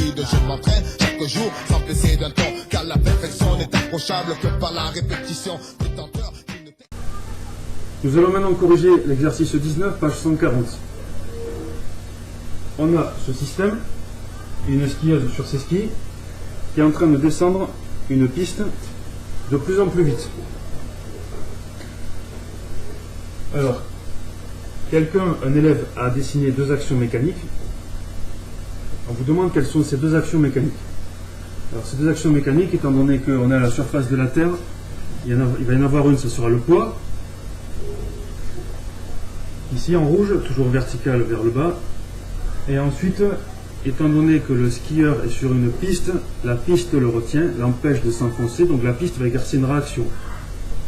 l'habitude, je m'entraîne chaque jour sans baisser d'un ton, car la perfection n'est approchable que par la répétition. Nous allons maintenant corriger l'exercice 19, page 140. On a ce système, une skieuse sur ses skis, qui est en train de descendre une piste de plus en plus vite. Alors, un élève a dessiné deux actions mécaniques. On vous demande quelles sont ces deux actions mécaniques. Alors ces deux actions mécaniques, étant donné qu'on est à la surface de la Terre, il va y en avoir une, ce sera le poids. Ici en rouge, toujours vertical vers le bas. Et ensuite, étant donné que le skieur est sur une piste, la piste le retient, l'empêche de s'enfoncer, donc la piste va exercer une réaction,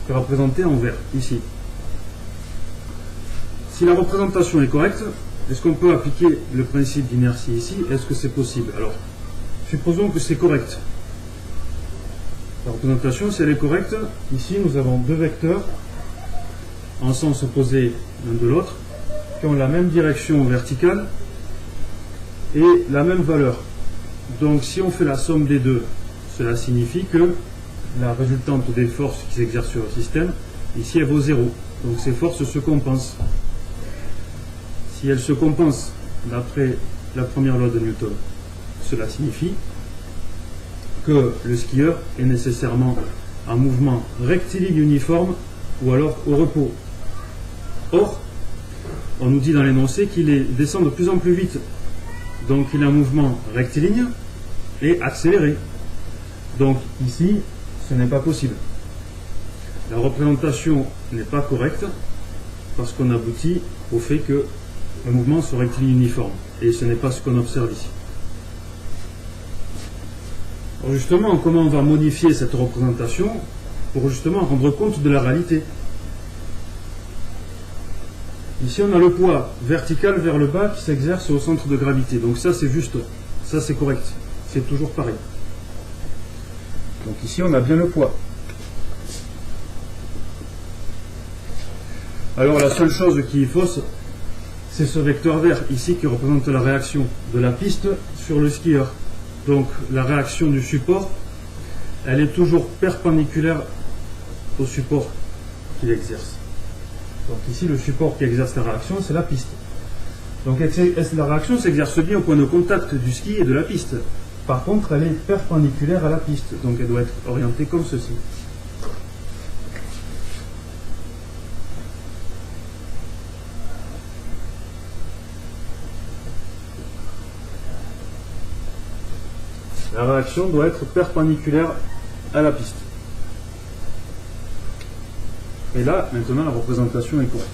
qui est représentée en vert, ici. Si la représentation est correcte, est-ce qu'on peut appliquer le principe d'inertie ici? Est-ce que c'est possible? Alors, supposons que c'est correct. La représentation, si elle est correcte, ici nous avons deux vecteurs en sens opposé l'un de l'autre, qui ont la même direction verticale et la même valeur. Donc si on fait la somme des deux, cela signifie que la résultante des forces qui s'exercent sur le système, ici elle vaut 0. Donc ces forces se compensent. Si elles se compensent d'après la première loi de Newton, cela signifie que le skieur est nécessairement en mouvement rectiligne uniforme ou alors au repos. Or, on nous dit dans l'énoncé qu'il descend de plus en plus vite. Donc il a un mouvement rectiligne et accéléré. Donc ici, ce n'est pas possible. La représentation n'est pas correcte parce qu'on aboutit au fait que le mouvement soit rectiligne uniforme. Et ce n'est pas ce qu'on observe ici. Alors justement, comment on va modifier cette représentation pour justement rendre compte de la réalité? Ici, on a le poids vertical vers le bas qui s'exerce au centre de gravité. Donc ça, c'est juste. Ça, c'est correct. C'est toujours pareil. Donc ici, on a bien le poids. Alors, la seule chose qui est fausse, c'est ce vecteur vert ici qui représente la réaction de la piste sur le skieur. Donc, la réaction du support, elle est toujours perpendiculaire au support qu'il exerce. Donc ici, le support qui exerce la réaction, c'est la piste. Donc la réaction s'exerce bien au point de contact du ski et de la piste. Par contre, elle est perpendiculaire à la piste. Donc elle doit être orientée comme ceci. La réaction doit être perpendiculaire à la piste. Et là, maintenant, la représentation est correcte.